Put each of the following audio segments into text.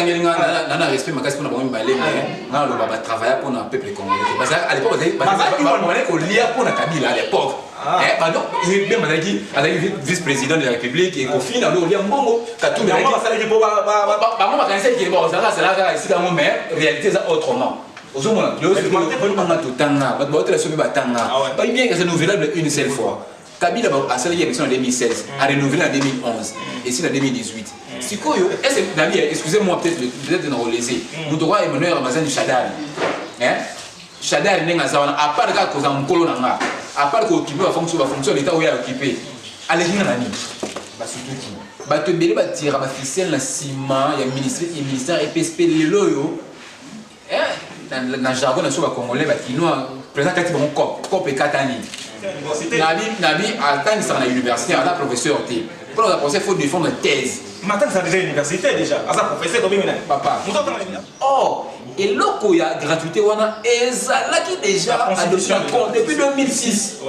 a respect ma casse pour nous balai mais on va travailler pour le peuple congolais parce qu'à l'époque on lire pour la Kabila à l'époque pardon il même avec vice-président de la République et au final on lire mbongo katou mais maman ma connaissait qui est bon ça c'est là ici dans mon mais réalité ça autrement ozomona yo on a tout tanga ba ba sobi batanga ba bien que c'est renouvelable une seule fois Kabila a célébré l'élection en 2016 a renouvelé en 2011 et c'est en 2018 Sikoyo, excusez-moi peut-être de nous relayer. Nous devons Emmanuel Ramazan Chadal. Chadal n'est pas à part que cause en colon à part que occuper la fonction de l'État où il a occupé. Allez venir la nuit. Bah surtout qui. Bah te belé bah tirer ma ficelle la ciment, il y a ministère EPSP les loyo. Dans jargon na soba congolais bah qui nous présent quand ils vont cop et katani. Nabi à temps ça à l'université à la professeur T. Pour la professeur faut défendre une thèse. Maintenant, c'est déjà l'université déjà. À ça, professeur, combien de papa. Oh, et l'autre, il y a gratuité, on a qui déjà adopté depuis 2006.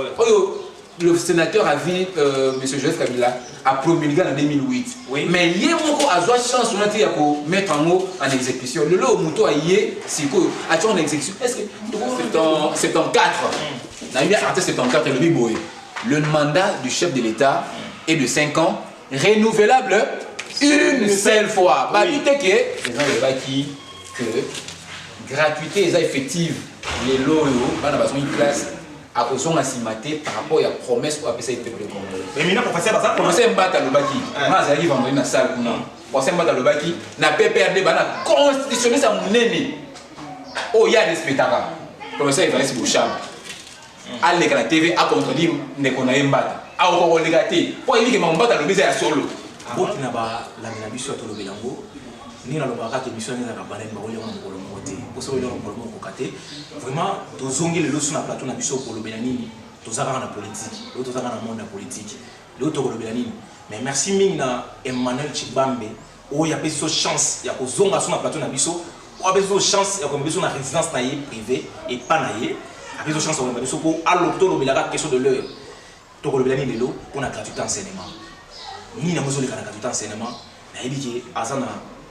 Le sénateur a vu M. Joseph Kabila a promulgué en 2008. Oui. Mais il y a encore à chance de mettre en mot en exécution. Le lot où c'est quoi en exécution. Est-ce que c'est en 4 le mandat du chef de l'État est de 5 ans, renouvelable une seule fois. Bah, oui. Les gens que gratuité est effective. Les lots, on a besoin d'une classe à cause de la par rapport à la promesse ou à la peuple congolais. Mais maintenant, pour faire ça, on s'est battu à l'Obaki. Moi, j'arrive à dans la salle. On s'est battu à l'Obaki. On a PPRD, on a constitutionné ça mon ennemi. Oh, il y a des spectacles. Comme ça, il va rester au champ. Aller à la TV à contredire ne connaît pas. À encore les gâter. Pour dire que mon bat à l'obéissance à solo. Beaucoup n'a pas la mission à l'obélango. Ni dans le barat de mission ni dans la banane maroli on pour le côté. Pour ça on pour le côté. Vraiment, tous ongi les lois sur la plateau na mission pour l'obélanini. Tous ça dans la politique. L'autre ça dans le monde de la politique. L'autre pour l'obélanini. Mais merci Mingna Emmanuel Chibambe. Oh il y a besoin de chance. Il y a que zonga sur la plateau na mission. Oh il y a besoin de chance. Il y a comme besoin de résidence naïe privée et pas naïe. Il y a besoin de chance on va mission pour à l'auto l'obélara question de l'heure. Pour l'obélanini de l'eau pour la gratuité enseignement. Ni na mozoli kana gratuité enseignement. Na yebiki azana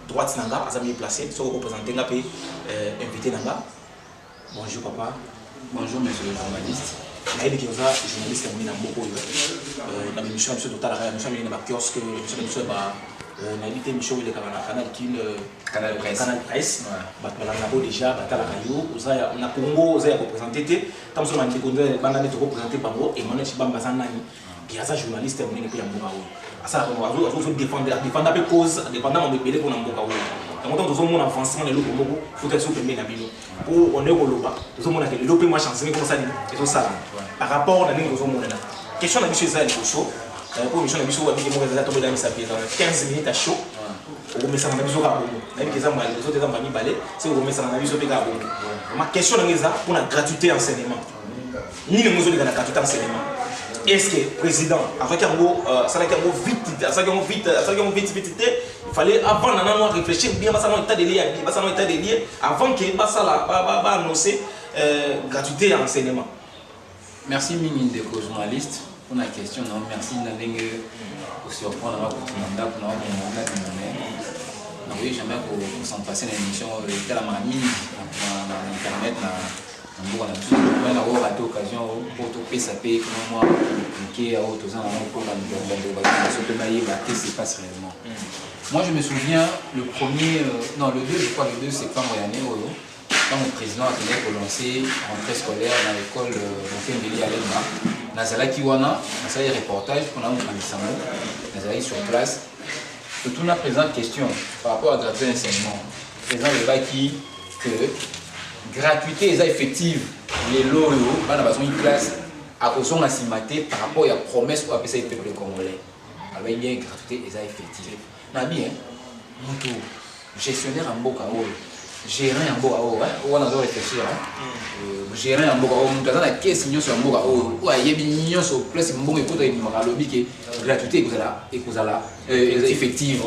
droite nanga azami placé so représenter nga pe invité nanga. Bonjour papa. Bonjour monsieur le journaliste. Na yebiki oza journaliste ya mina mboko yo. Na émission monsieur total la émission mina ba kiosque monsieur ba na invité monsieur le canal presse. Ba la nabo déjà ba tala kayo oza na Congo oza ya représenter te. Tam so mandi konde bana ne to représenter bango et Emmanuel Chibamba zanani. Qui a ça journaliste ya munene pe ya mboko yo. Ça on défendre la cause dépendamment de belé pour n'importe où. Donc nous avons un avancement de l'eau faut être sûr que bien habillé. Pour on est au loba, nous avons que l'eau peut moi chancer comme ça et tout ça. Par rapport à nous avons là. Question de monsieur Zali chaud. Pour mission de monsieur avec moi ça tomber dans sa pied 15 minutes à chaud. On met ça dans la biso ka bongo. Na bi kezamba les autres kezamba ni balé, c'est on met ça dans la biso pe ka bongo. Ma question de ça pour la gratuité enseignement. Ni le muzo de la gratuité enseignement. Est-ce que le président, avec un mot vite, il fallait avant de réfléchir bien, état de lié, avant qu'il va annoncer gratuité à l'enseignement. Merci Mini de journaliste pour la question. Non, merci Nanenge pour surprendre notre mandat pour notre mandat de monnaie. Oui, jamais pour s'en passer l'émission de la mamie dans internet. On a raté l'occasion pour tout PSAP, comment moi, qui est à haute aux ans pour la ce qui se passe réellement. Moi, je me souviens, le 2 septembre l'année, quand mon président a tenu pour lancer rentrée scolaire dans l'école Mokembeli à Lema, Nazala Kiwana, Nazala reportage pour nous Nazala sur place. Tout a présent question par rapport à la gratuité d'enseignement. Président le qui que gratuité est effective. Les lots, on a besoin d'une classe à cause de la par rapport à la promesse ou à le peuple congolais. Alors il y a une gratuité est effective. Nabi, mon gestionnaire en Boka, gérant en Boka, on a besoin de réfléchir. Gérant en Boka, on a la caisse sur Boka, il y a une place qui est gratuité est effective.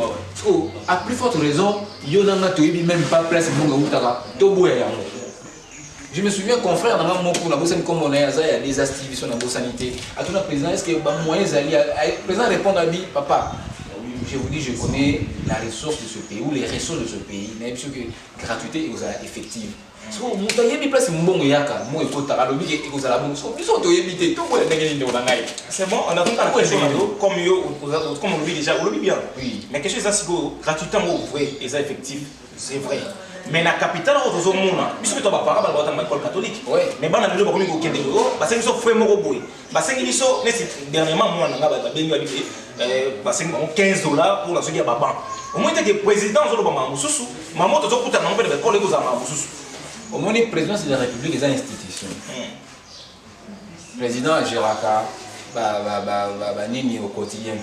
À plus forte raison, il y a même pas place je me souviens qu'on frère dans mon pour la bourse comme on a des activités sur la bourse sanité. À tout le président, est-ce que le moyen d'aller, le président répond à lui, papa, je vous dis, je connais la ressource de ce pays, ou les ressources de ce pays, mais bien sûr que gratuité est effective. So, place c'est bon, on a donc la question comme on le dit déjà, on le dit bien. Oui. Mais quelque chose c'est que gratuité vrai et ça effectif, c'est vrai. Mais la capitale aux hommes, puisque tu vas pas parler de l'école catholique. Mais bon, on a vu beaucoup de gens parce qu'ils sont frères moroboués. Parce qu'ils sont dernièrement moi on a bien habité parce qu'ils ont $15 pour la suite à Baba. Au moins que président sur le Bama Moussou, maman tu as tout à l'envers de l'école aux Amam Moussou. Au moins, le président de la République est une institution. Le président Géraka, Nini au quotidien.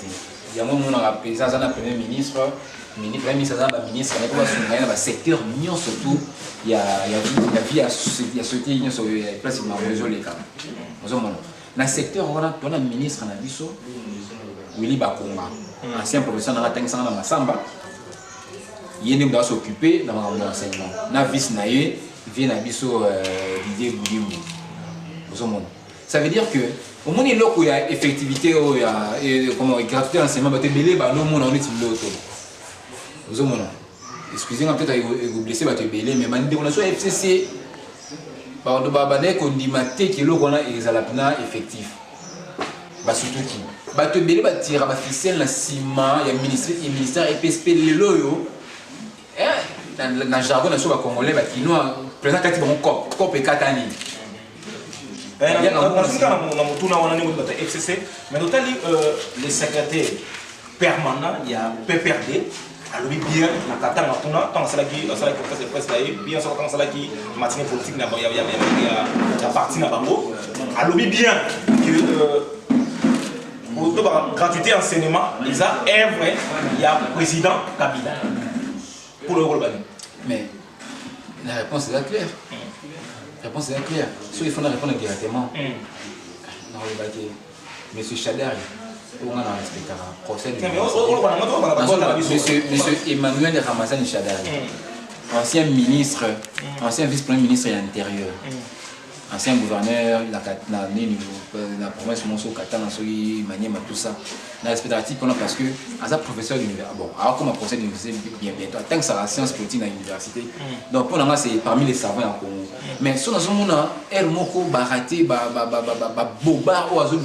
Il y a un moment où on a président de Premier ministre, Premier ministre, ministre, dans le secteur, surtout, il y a vie à sauter sur la place de Mamouzolé. Dans le secteur, on a un ministre, Willy Bakonga, ancien professeur dans la Tengsan dans Massamba. Il est s'occuper dans l'enseignement. Na vice naïe vient à biso Didier Boudimou. Ça veut dire que au moment où il y a effectivité, il y a comment gratuité d'enseignement, il y a le monde en est l'auto. Excusez-moi peut-être vous blessez votre belé, mais on a sur FCC. Par contre, on dit que l'eau qu'on a est effectif. Surtout qui. Tu belé tire la ficelle, la ciment, il y a ministère EPSP les loyaux. Dans le jargon de la Congolais, il y a un président qui a un cop et katani. Il y a un FCC, mais notamment les secrétaires permanents, il y a PPRD, alors bien, la katana, tant que qui est presse bien sûr, tant que qui matinée politique, il y a parti dans Bango, alors bien que pour la gratuité enseignement, il y a président Kabila. Pour le rôle. Mais la réponse est claire. La réponse est claire. Soit il faut répondre directement. Monsieur Chadar, on a respecté le procès de Monsieur Emmanuel Ramazani Chadar, ancien ministre, ancien vice-premier ministre de l'Intérieur, ancien gouverneur de la province de Monso, Katana, Maniema, tout ça. On a respecté parce que, as un professeur d'université, bon, alors comme un professeur d'université, bien bientôt, tant que ça la science politique à l'université, donc pour l'instant, c'est parmi les savants en Congo. Mais si on a un moko, baraté, boba, ou azul,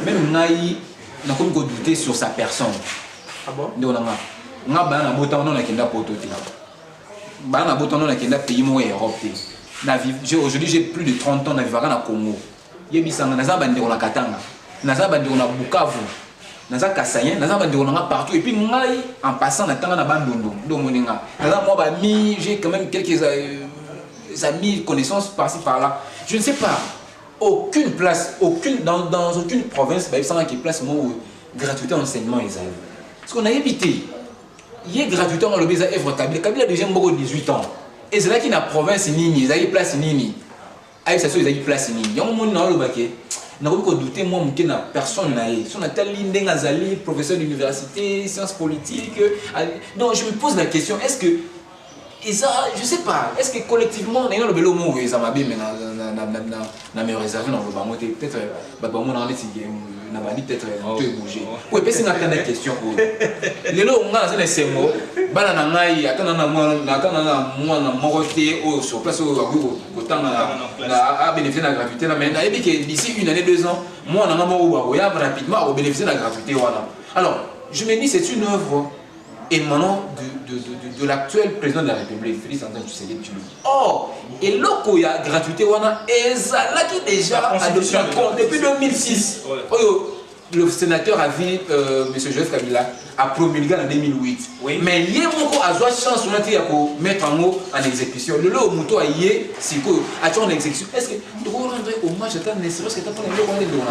même naï, on a comme douter sur sa personne. Ah bon? Donc, on a un botan, on a un poto. On a un botan, on a un pays Europe. Aujourd'hui, j'ai plus de 30 ans, je vis au Congo. Je vis au Katanga, je vis au Bukavu, je vis au Kassayen, je vis partout. Et puis, en passant, je vis à Bandondo. J'ai quand même quelques amis, connaissances par-ci par-là. Je ne sais pas, aucune place, dans aucune province, il y a une place où gratuité enseignement. Parce qu'on a évité. Il y a gratuité dans le Béza Evre Kabila. Kabila a déjà 18 ans. Et c'est là qu'il y a une province, il y a une place. Il y a une place. Il y a un monde dans le baquet. Je n'ai pas douté, moi, que personne n'a eu. Si on a tel Lindeng professeur d'université, sciences politiques. Donc je me pose la question, est-ce que. Et ça, je ne sais pas, est-ce que collectivement, on a le bélo mot, ça m'a bien, mais dans mes réserves, dans le bas, peut-être, peut-être un peu bougé. Oui, mais c'est une question. Les lots, on a ces mots, bananaï, attendant sur place à bénéficier de la gratuité. Mais d'ici une année, 2 ans, moi, on a rapidement à bénéficier de la gratuité. Alors, je me dis, c'est une œuvre émanant de l'actuel président de la République, Félix Antoine Tshisekedi Tshilombo. Or, et là, il y a gratuité, là qui déjà adopté un compte depuis 2006. Le sénateur a vu M. Joseph Kabila a promulgué en 2008. Oui. Mais il y a une chance de mettre en haut en exécution. Le lot où il y a en exécution. Est-ce que tu peux rendre hommage à ta naissance? Est-ce que tu peux rendre hommage à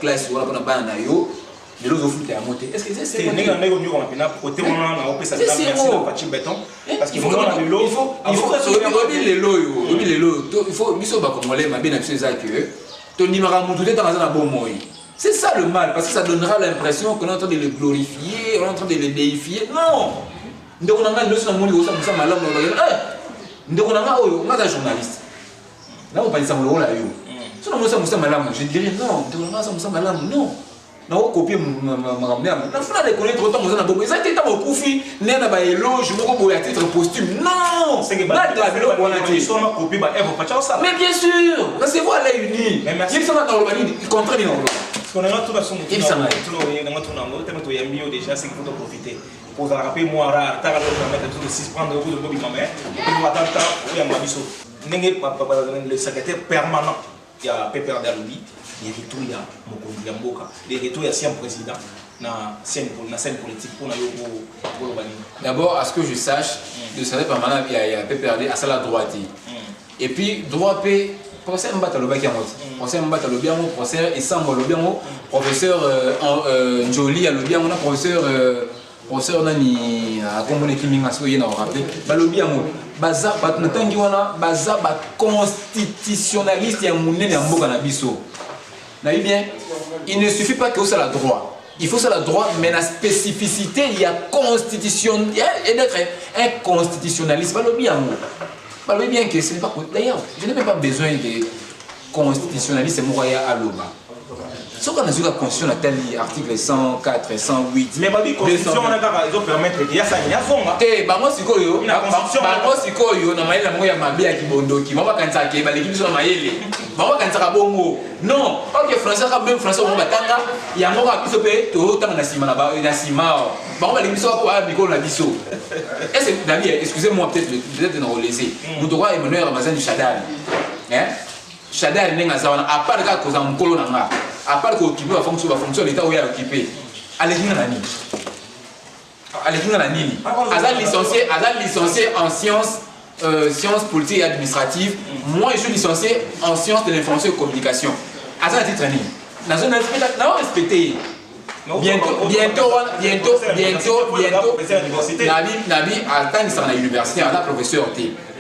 ta naissance? Est-ce que c'est ça? C'est ça le mal, parce que ça donnera l'impression qu'on est en train de le glorifier, on est en train de le déifier. Non! Nous sommes journalistes. Là, on parle de ça, je dirais non, non. na copier makambo ya na funa de connaître autant aux na ça était au kufi nena ba éloge moko boya titre posthume non c'est que ba copie ba evo pa ça mais bien sûr na c'est voir les unis il sont dans le bani contre ni non parce qu'on a tout la somme il s'en va tout le monde tout dans tellement to yambio déjà c'est qu'il faut profiter pour ça rappeler moi rare ta le mettre tout 6 prendre le bout de quand même pour attendre temps ya mabiso ndenge le secrétaire permanent il y a Pépère Daloubi les retours il y a Mokondi Mboka les retours il y a ancien président na scène politique pour le bani. D'abord à ce que je sache de secrétaire permanent il y a Pépère à ça la droite et puis droit P professeur Mbata Lobaki en professeur Mbata Lobiango professeur Essambo Lobiango professeur Njoli Lobiango professeur nani a combien kiminga so yena rappeler ba Lobiango baza batnatangi wana baza ba constitutionnaliste ya munene ya mboka na biso na bien il ne suffit pas que ça la droit il faut ça la droit mais la spécificité il y a constitution et d'être un constitutionnaliste ba Lobiango bah oui bien que ce n'est pas d'ailleurs je n'ai même pas besoin de constitutionnaliste c'est moi à l'Oba ce qu'on a vu la constitution à tel article 104 108 mais bah oui constitution on a ils ont permettre il y a ça il y a zonga eh bah moi sikoyo bah moi sikoyo na maïla moya mabia kibondoki mama kanza ke ba l'équipe sur maïle mama kanza ka bongo non ok français ka même français on batanga ya ngoka biso pe to tanga na sima na ba na sima ba l'équipe sur ko ba bikolo na biso est-ce que David excusez-moi peut-être de nous relaisser nous droit Emmanuel Ramazan du Chadal hein Chadal nenga zawana à part ka koza mkolo nanga à part que occuper la fonction l'état où il a occupé allez-y na nini Azal licencié en sciences politiques et administratives moi je suis licencié en sciences de l'information et communication Azal titre nini na zone respecté bientôt Nabi attend ça à l'université à la professeur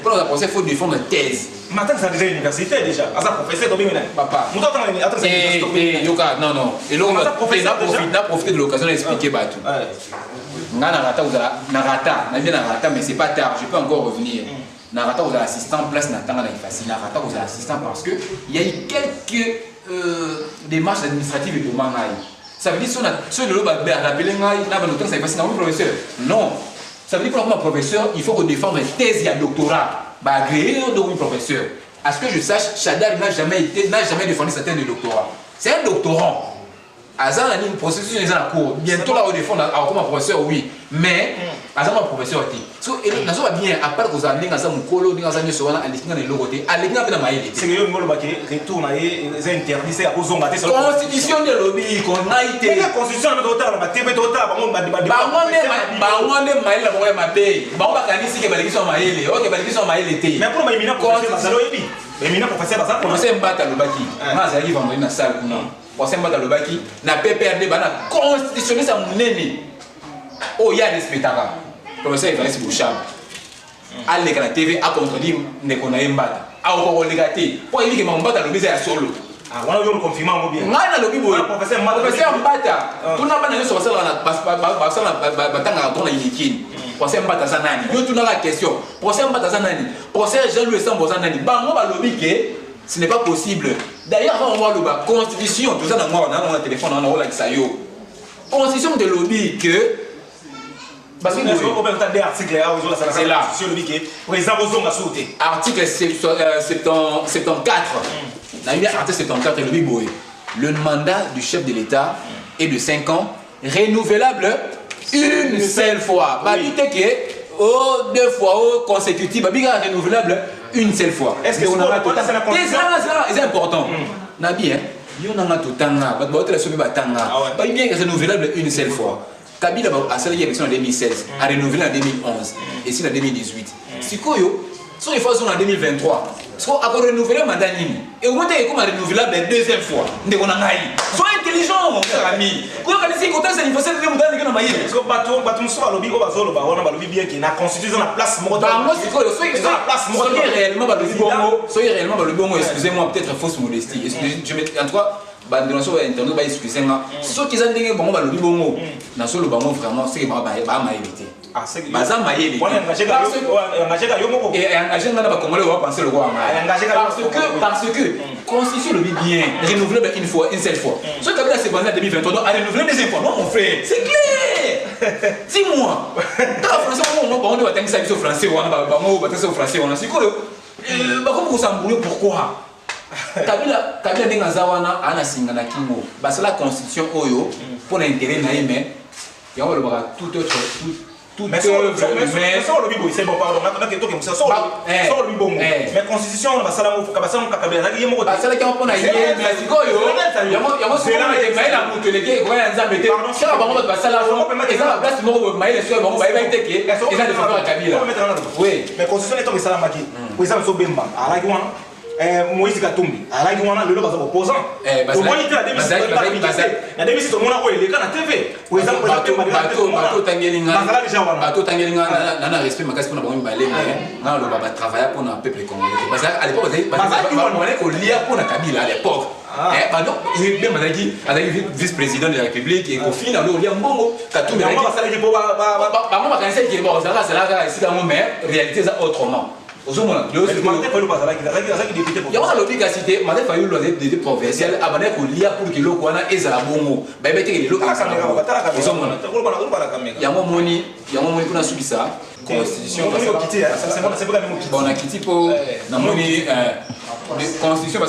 pour la professeur faut défendre une thèse. Maintenant ça déjà université déjà. À ça professeur domi maintenant. Papa. Yoka non. Et là on a profité de l'occasion d'expliquer batou. Narata na bien narata mais c'est pas tard, je peux encore revenir. Narata aux assistants place n'attend la facile. Narata aux assistants parce que il y a eu quelques démarches administratives de manai. Ça veut dire si on a rappelé ngai na ba notan ça facile na professeur. Non. Ça veut dire que comme professeur, il faut qu'on défende une thèse et un doctorat. Bah, agréé de professeur. À ce que je sache, Chadal n'a jamais défendu sa thèse de doctorat. C'est un doctorant. Azan a une processus dans la cour. Bientôt là, on défend comme un professeur, oui. Mais, Azan un professeur. Et nous sommes bien, à part que vous avez un mukolo, vous avez un soin, à l'équipe de l'autre, à l'équipe de la maïle. C'est que vous avez retourné, vous avez interdit, c'est à cause de la constitution de lobby, qu'on a été. La constitution de l'autre, la TV total, on va débattre. Mais pour m'éliminer, professeur Mbata Lobaki, moi j'arrive vendredi dans la salle. Professeur Mbata Lobaki, na PPRD, na constitutionnel ça mon nez. Oh, il y a des spectacles. Professeur Evariste Bouchard. Allez, la TV a contredit Nekona Mbata. A encore regaté. Pour il dit que Mbata Lobaki est solo. Ah, on a vu le confinement bien. On a lobby boy. Professeur Mbata. Tout n'a pas dans ce passage là, parce que batanga dans la Yékin. Professeur Mbata Zanani. Yo tout dans la question. Professeur Mbata Zanani. Professeur Jean-Louis Sambo Zanani. Bango ba lobby que ce n'est pas possible. D'ailleurs, on va voir la constitution, tout ça dans moi, on a un téléphone, on a ça yo. Constitution de lobby que parce que on peut entendre article là, c'est là. Sur le biquet, président Ozonga sauté. Article 74. Dans l'article 74 le biboy. Le mandat du chef de l'État est de 5 ans, renouvelable une seule fois. Bah dites que 2 fois consécutives, bah renouvelable une seule fois. Est-ce que on a pas c'est important. Nabi hein. Yo nanga totanga, ba ba sauver batanga. Bah bien renouvelable une seule fois. Kabila a célébré l'élection en 2016, a renouvelé en 2011 et ici en 2018. Sikoyo, soit il faut en 2023. Soit à renouveler le mandat et au moins il a renouvelé la deuxième fois. Sois intelligent mon cher ami. Quand on dit que c'est l'anniversaire de mandat que on a eu. Parce que bateau soit lobby au bazolo ba on a lobby bien qui na constitution la place mode. Bah moi c'est quoi la place mode réellement ba lobby bongo. Soyez réellement ba lobby bongo, excusez-moi peut-être fausse modestie. Je mets en toi bandination internet ba excusez-moi. Ceux qui ont ndenge bongo ba lobby bongo. Na solo bango vraiment c'est ba ma éviter. Ah, c'est que baza maïli. On a engagé ka yo moko. Et engagé ngana ba congolais va penser le roi. Engagé parce que constitution le bien, renouvelable une fois, une seule fois. Ce que Kabila s'est basé en 2023, à renouveler deuxième fois. Non, mon frère, c'est clair. Dis-moi. Dans la français, on va t'enseigner ça au français, on va t'enseigner au français, on a su quoi. Comment vous s'embrouillez, pourquoi? Kabila n'est pas un singa na kingo. C'est la constitution oyo pour l'intérêt naïme. Il y a tout autre tout mais sur le bibo c'est bon pardon maintenant que toi qui me sur le bibo mais constitution on va ça là on va ça on Kabila il y a mon ça là qui on a hier mais sikoyo il y a c'est là mais la muteleke ko ya nzambe te ça va on va ça là et ça la place mo mais les soeurs bon ba ba teke et ça de faire Kabila oui mais constitution est tombé ça là maki pour ça so bemba ala ki wana Moïse Katumbi ala ki wana le loba za opposant au moins il était la démission tout le monde a eu les cas na TV pour exemple bato tangelinga na respect makasi pour na bango balé mais na loba ba travailler pour na peuple congolais parce à l'époque on lia pour na Kabila à l'époque donc il bien mazaki vice-président de la République et au final on lia mbongo Katumbi ba ba kanisa qui bon ça c'est là c'est dans mais réalité ça autrement. Il y a un l'obligation, Madame Fayou l'a dit provincial, avant qu'on lia pour que l'eau soit ezalabongo. Il y a un moment qu'on a subi ça. Constitution, on a quitté pour la constitution,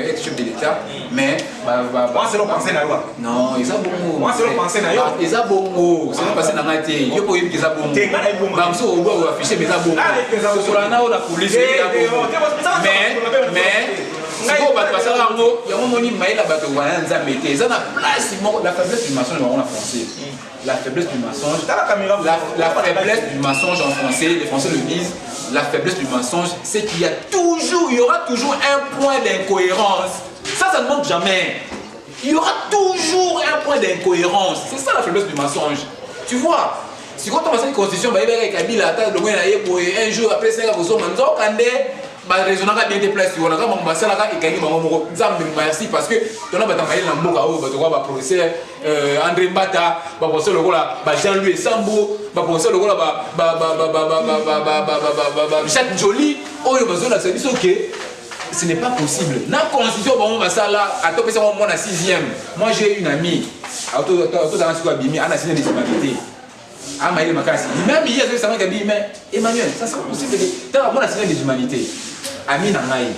être chef de l'État, mais moi c'est le penser na loi. Non, ils ont bon. Moi c'est le penser na yo. Ils ont bon. C'est pas passé dans la télé. Yo pour dire qu'ils ont bon. Bah monsieur on doit afficher mais ils ont bon. Sur la na la police mais si on va passer là il y a un moment où maïla bato wana nzambe te. Ça na place la faiblesse du mensonge en français. La faiblesse du mensonge. La faiblesse du mensonge en français, les Français le disent. La faiblesse du mensonge, c'est qu'il y aura toujours un point d'incohérence. Ça ne manque jamais. Il y aura toujours un point d'incohérence. C'est ça la faiblesse du mensonge. Tu vois, si quand on va faire une constitution, un jour après 5 ans, raisonnable bien déplacé on a quand même ça là et gagner merci parce que on a battu la mboka au ba professeur André Mbata ba professeur le là ba Jean-Louis Sambo ba professeur le là ba Jacques Joly oyo bazona ça dit OK ce n'est pas possible na constitution bon ba ça là à top ça moi na 6e moi j'ai une amie auto dans ce quoi bimi ana signé des humanités ah mais il m'a cassé même hier je savais que mais Emmanuel ça sera possible dans moi na signé des humanités Amine Anaï,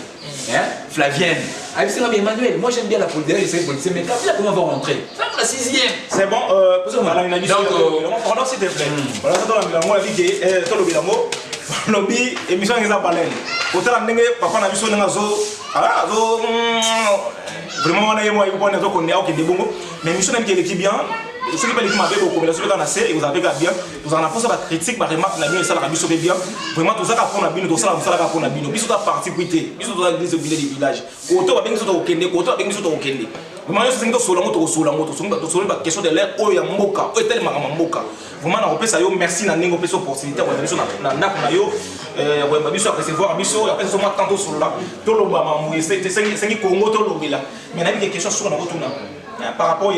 Flavienne. Emmanuel, moi j'aime bien la politique, mais Kabila comment va rentrer? Ça la 6e. C'est bon, voilà une addition. Donc, s'il te plaît. Voilà, moi la vie qui est le bilango. Lobby, émission qui est à Baleine. Autant la n'engue, papa n'a vu son nazo. Ah, vraiment, on a eu moi, on est ok, des bons. Mais émission qui est bien. Ceux qui peuvent m'appeler beaucoup, mais ceux qui sont assez et vous avez bien, vous en avez posé la critique, par remarque, la bien, ça la mission bien. Vraiment, tout ça qu'a pour la bine, tout ça qu'a pour la bine. Puis tout a parti quitter, puis tout a des villages. Autant va bien que ça au Kenya, autant bien que ça au Kenya. Vraiment, je sais que sur la moto, la question de l'air, oh ya moka, oh tellement moka. Vraiment, on peut ça yo merci na ningo peso opportunité pour mission na na yo. Ouais, ma mission recevoir mission après ça moi tantôt sur là. Tout le monde m'a c'est Congo tout le là. Mais il y a des questions sur la route là. Par rapport à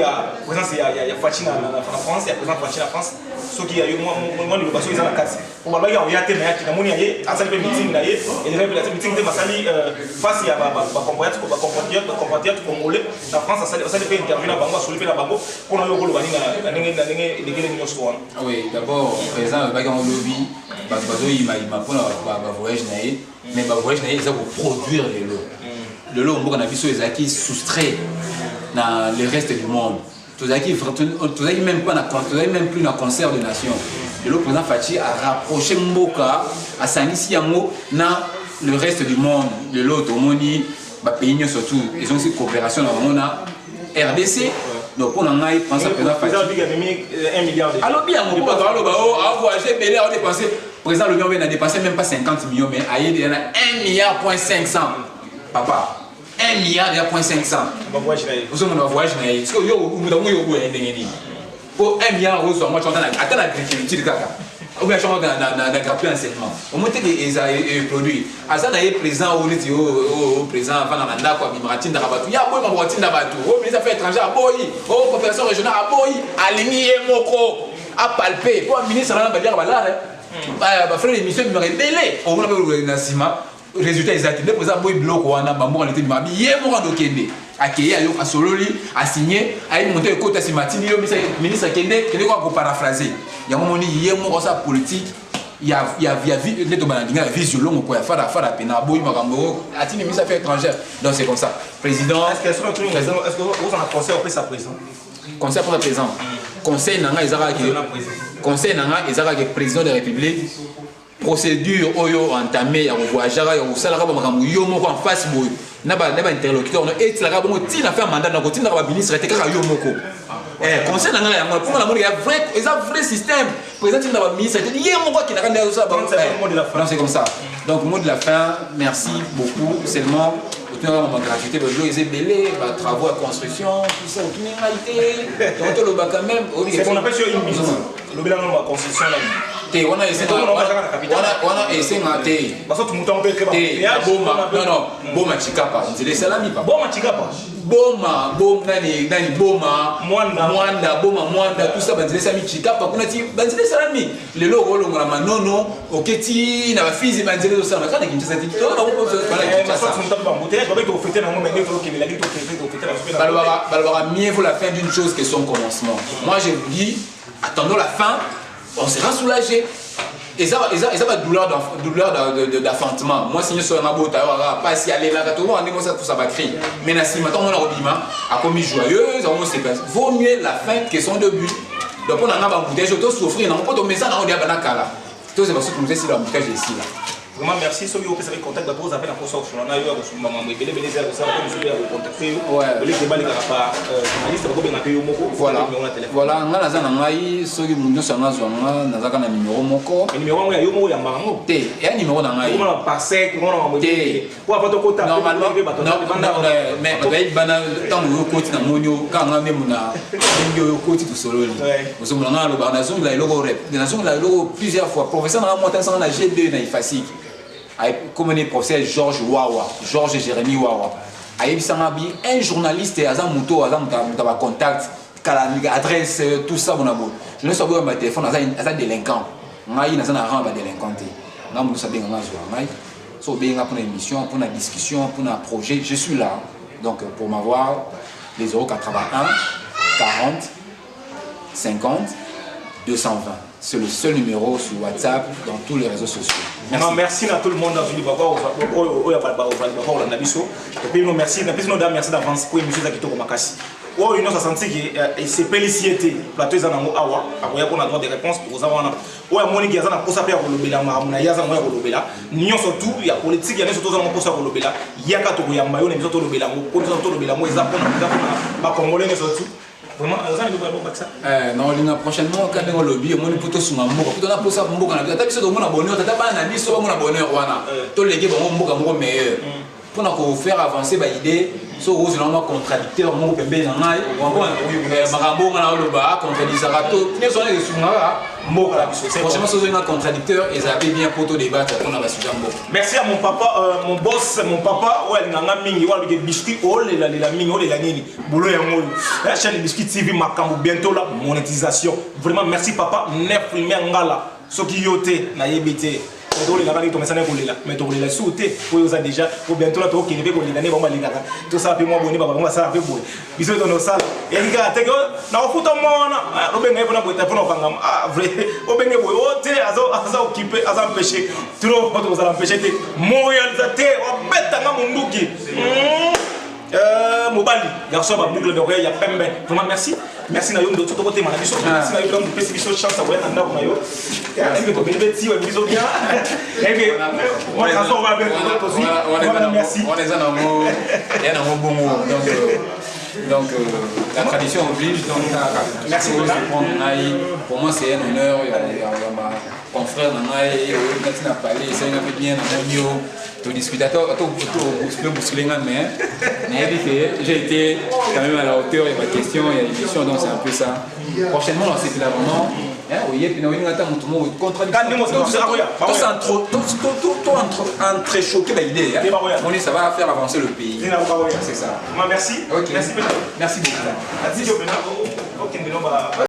présence il y a Fatina en France, il y a présence Fatina en France. Ce qui a eu moi le bateau ils ont la carte. Pour moi il y a thème qui na moni yé, à ça le meeting là yé et le meeting de Masali face à compatriotes congolais. La France ça fait interview na bango sur le na bango pour na yoko lobani na ndenge soir. Oui, d'abord président Bagango lobby parce que il m'a pour la voyage naé mais ba voyage naé ça pour produire le lot on a vu sur les acquis soustraits dans le reste du monde. Tout ça qui même pas même plus dans concert de nations. Le président Fachi a rapproché Mboka à Sanisi Yamo dans le reste du monde. Le lot Omoni, pays surtout, ils ont aussi coopération dans le monde RDC. Donc on a pensé à président Fachi. $1 milliard. Alors bien, on peut avoir voyagé, mais là on dépensé. Président Lobby a dépensé même pas 50 millions, mais il y en a 1,5 milliard. Papa. 1,5 milliard. Vous avez un voyage, mais ce que vous avez pour 1 milliard, vous avez attends l'agriculture. Ou bien dans la gratuit enseignement. Au moins, ils ont produit. À ça, il y a président au président avant la quoi, Mimratine d'Arabatou. Il y a un Mimratine d'Arabatou. Au ministre des Affaires étrangères à Boyi. Au professeur régional à Boyi. À Lini et Moko. À palper. Pour un ministre, on va dire, voilà. frère l'émission il m'a révélé on a vu na sima résultat exact le président boy bloc wana ba mo était ma yé mo ndo kende akeye ayo asololi a signé a monté le côté simatini yo ministre kende ko paraphraser ya mo moni yé mo sa politique il y a les domaines vision longue quoi faire pena boy makambo atini ministre affaires étrangères donc c'est comme ça président est-ce que vous en avez conseil auprès sa président conseil pour le président conseil nanga ezaka ki conseil nanga ezaka ki président de la république procédure oyo entamé ya voyager ya osalaka ba makambo yo moko en face boy na ba interlocuteur no et la bongo tina faire mandat na ko tina ba ministre te kaka yo moko conseil nanga ya pour la monde ya vrai vrai système président tina ba ministre te yé moko ki na kanda ça ba non c'est comme ça donc mot de la fin merci beaucoup seulement ma gratuité ils ont belé travaux à construction tout ça aucune réalité donc le bas quand même c'est qu'on appelle sur une mise le bilan de la construction là on a essayé maté parce que tout le monde peut non boma chikapa on dit salami pas boma chikapa boma nani boma mwanda boma mwanda tout ça bandile sami chikapa kuna ti bandile salami le logo lo ngala manono oketi na bafizi bandile do salama kana kimtsa ti to ba ko balbara mieux vaut la fin d'une chose que son commencement moi je vous dis attendons la fin on sera soulagé et ça va douleur d'affantement moi si nous sommes en bota pas si aller là tout le monde on ça tout ça va crier mais na si maintenant on a obima a commis joyeuse on sait pas vaut mieux la fin que son début donc on a un bouteille je dois souffrir non pas ton message on dit à kala tout c'est parce que nous ici la bouteille ici là vraiment merci ceux qui ont fait contact d'abord vous avez la conscience on a eu à ce moment mais belé ça comme je vais contacter les débat les pas liste ba ko benga pe yo moko voilà nga naza na ngai soki mundu sanga zwanga nazaka na numéro moko numéro ya yo moko ya mbango te ya numéro na ngai on par sec on a moté pour pas to kota normalement mais bayi bana tango yo koti na monyo kanga memu na ndio yo koti to sololi osomona nga lo bana zongi la logo rep na zongi la logo plusieurs fois professeur na monta sanga na G2 na ifasiki comme le professeur Georges Jérémy Wawa un journaliste Azam Mouto Azam Mouta contact adresse tout ça mon abo je ne sais pas ma téléphone Azam délinquant ngai na zana ramba délinquanté na moussa bien nga zo ngai so bien pour une émission pour une discussion pour un projet je suis là donc pour m'avoir les 081 40 50 220 c'est le seul numéro sur WhatsApp dans tous les réseaux sociaux. Merci à tout le monde dans le Baba. Et puis nous merci d'avance pour émission Zakito Makasi. Oh, une autre senti que c'est félicité plateau zanango awa akoya pour droit de réponse pour avoir oh ya moni giazana pour ça pour lobela mamuna yaza moya lobela nion surtout ya politique ya surtout zanango pour ça pour lobela yaka to ya mayo ne biso to lobela ngo pour to lobela ngo eza pona ba congolais surtout. Vraiment, non, l'ina prochainement quand on lobby, on est plutôt sur un mot. Plutôt on a posé un mot. On a tapé sur mon abonneur. T'as pas un ami sur mon abonneur. Voilà. Tous les gars vont mon mot meilleur. Pour nous faire avancer l'idée. So rose normalement contradicteur mon pembe na ngai. Marambo na loba contradicteur. Ne sont les sumara. Franchement, ce sont contradicteurs et ça fait bien pour tout débattre. On a la sujet. Merci à mon papa, mon boss, mon papa. Ouais, il y a un mingi, ouais, il y a des biscuits. Oh, les mingi, oh, les nini. Boulot et moi. La chaîne Biscuit TV, Makambo, bientôt la monétisation. Vraiment, merci papa. Neuf première ngala. Ce qui yote, na yebite. Mais là, mais tu les sauter pour déjà pour bientôt là tu qui ne veut qu'on l'année vraiment les tout ça puis moi bonne papa ça fait beau bisous dans nos salles et les gars t'es na foot mona obenga pour na boita pour na bangam ah vrai obenga boy ote aza occupé aza empêché trop pas vous allez empêcher de montréal zate o beta nga munduki Mobali garçon ba boucle d'oreille il y a pembe vraiment merci merci na yo de tout côté mana biso merci na yo donc pesi biso chance à voir na ko na yo est-ce que tu peux beti ou biso bien et que on va bien merci on est en amour et en amour bon donc la tradition oblige donc merci pour moi c'est un honneur il y a ma confrère Nanaï on a parlé c'est un peu bien dans le discutateur mais j'ai été quand même à la hauteur il y a ma question il y a l'émission donc c'est un peu ça prochainement on sait là vraiment oui et puis nous attend tout le monde contradiction tout entrechoqué l'idée on ça va faire avancer le pays c'est ça merci merci beaucoup